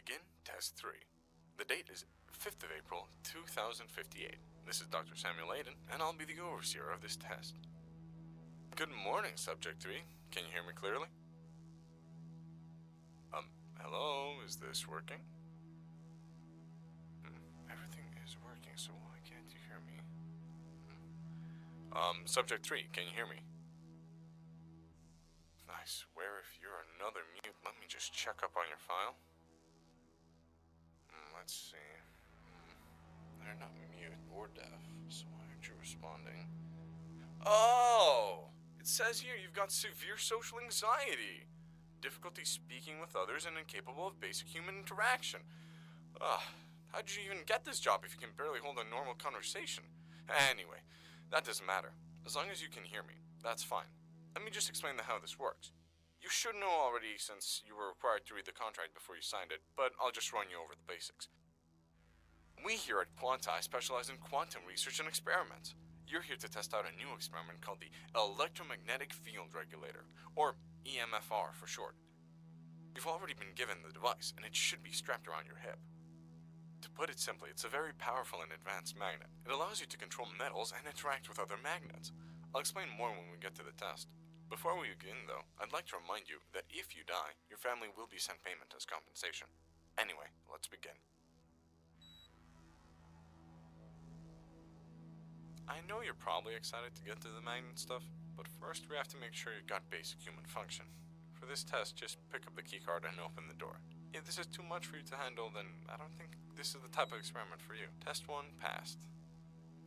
Begin Test 3. The date is 5th of April, 2058. This is Dr. Samuel Aiden, and I'll be the overseer of this test. Good morning, Subject 3. Can you hear me clearly? Hello? Is this working? Everything is working, so why can't you hear me? Subject 3, can you hear me? I swear if you're another mute, let me just check up on your file. Let's see. They're not mute or deaf, so why aren't you responding? Oh! It says here you've got severe social anxiety, difficulty speaking with others, and incapable of basic human interaction. How'd you even get this job if you can barely hold a normal conversation? Anyway, that doesn't matter. As long as you can hear me, that's fine. Let me just explain how this works. You should know already since you were required to read the contract before you signed it, but I'll just run you over the basics. We here at Quanti specialize in quantum research and experiments. You're here to test out a new experiment called the Electromagnetic Field Regulator, or EMFR for short. You've already been given the device, and it should be strapped around your hip. To put it simply, it's a very powerful and advanced magnet. It allows you to control metals and interact with other magnets. I'll explain more when we get to the test. Before we begin, though, I'd like to remind you that if you die, your family will be sent payment as compensation. Anyway, let's begin. I know you're probably excited to get to the magnet stuff, but first we have to make sure you've got basic human function. For this test, just pick up the keycard and open the door. If this is too much for you to handle, then I don't think this is the type of experiment for you. Test 1 passed.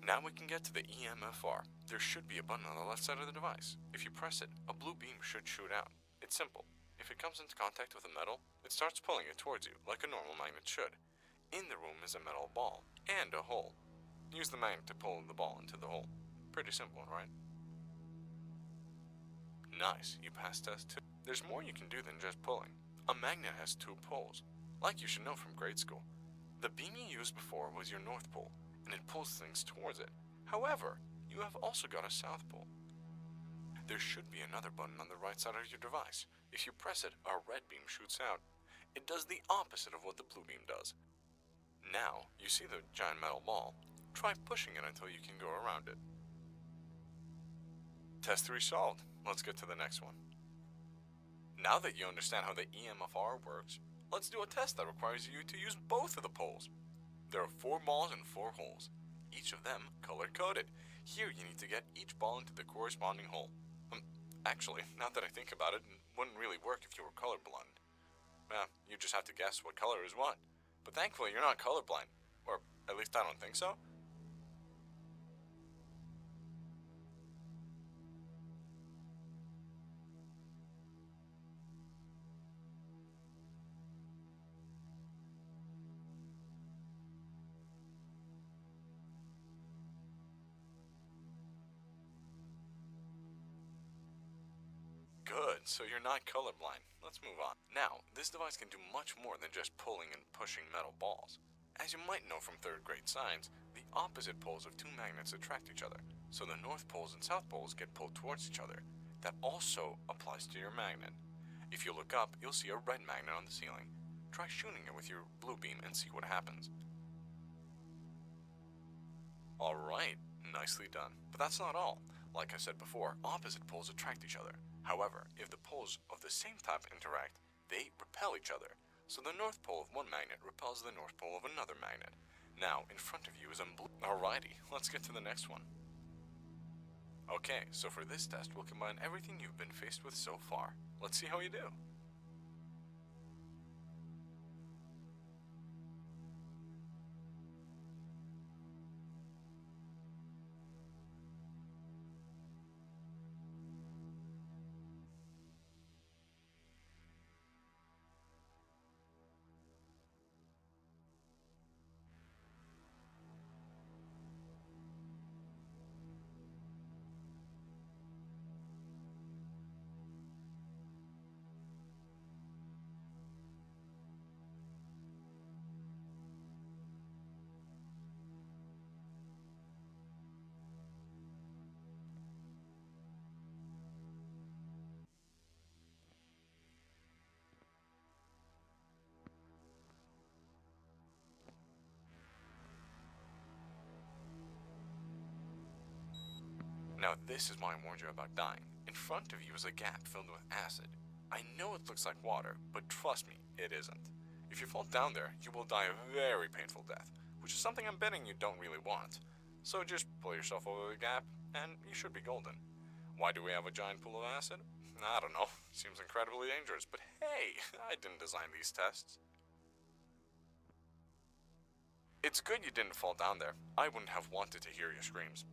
Now we can get to the EMFR. There should be a button on the left side of the device. If you press it, a blue beam should shoot out. It's simple. If it comes into contact with a metal, it starts pulling it towards you, like a normal magnet should. In the room is a metal ball, and a hole. Use the magnet to pull the ball into the hole. Pretty simple, right? Nice, you passed test 2. There's more you can do than just pulling. A magnet has 2 poles, like you should know from grade school. The beam you used before was your north pole, and it pulls things towards it. However, you have also got a south pole. There should be another button on the right side of your device. If you press it, a red beam shoots out. It does the opposite of what the blue beam does. Now, you see the giant metal ball. Try pushing it until you can go around it. Test 3 solved. Let's get to the next one. Now that you understand how the EMFR works, let's do a test that requires you to use both of the poles. There are 4 balls and 4 holes, each of them color-coded. Here you need to get each ball into the corresponding hole. Actually, now that I think about it, it wouldn't really work if you were colorblind. You just have to guess what color is what. But thankfully you're not colorblind, or at least I don't think so. Good, so you're not colorblind. Let's move on. Now, this device can do much more than just pulling and pushing metal balls. As you might know from 3rd grade science, the opposite poles of 2 magnets attract each other, so the north poles and south poles get pulled towards each other. That also applies to your magnet. If you look up, you'll see a red magnet on the ceiling. Try shooting it with your blue beam and see what happens. Alright, nicely done. But that's not all. Like I said before, opposite poles attract each other. However, if the poles of the same type interact, they repel each other. So the north pole of one magnet repels the north pole of another magnet. Now, in front of you is a blue. Alrighty, let's get to the next one. Okay, so for this test, we'll combine everything you've been faced with so far. Let's see how you do. Now this is why I warned you about dying. In front of you is a gap filled with acid. I know it looks like water, but trust me, it isn't. If you fall down there, you will die a very painful death, which is something I'm betting you don't really want. So just pull yourself over the gap, and you should be golden. Why do we have a giant pool of acid? I don't know. Seems incredibly dangerous, but hey, I didn't design these tests. It's good you didn't fall down there. I wouldn't have wanted to hear your screams.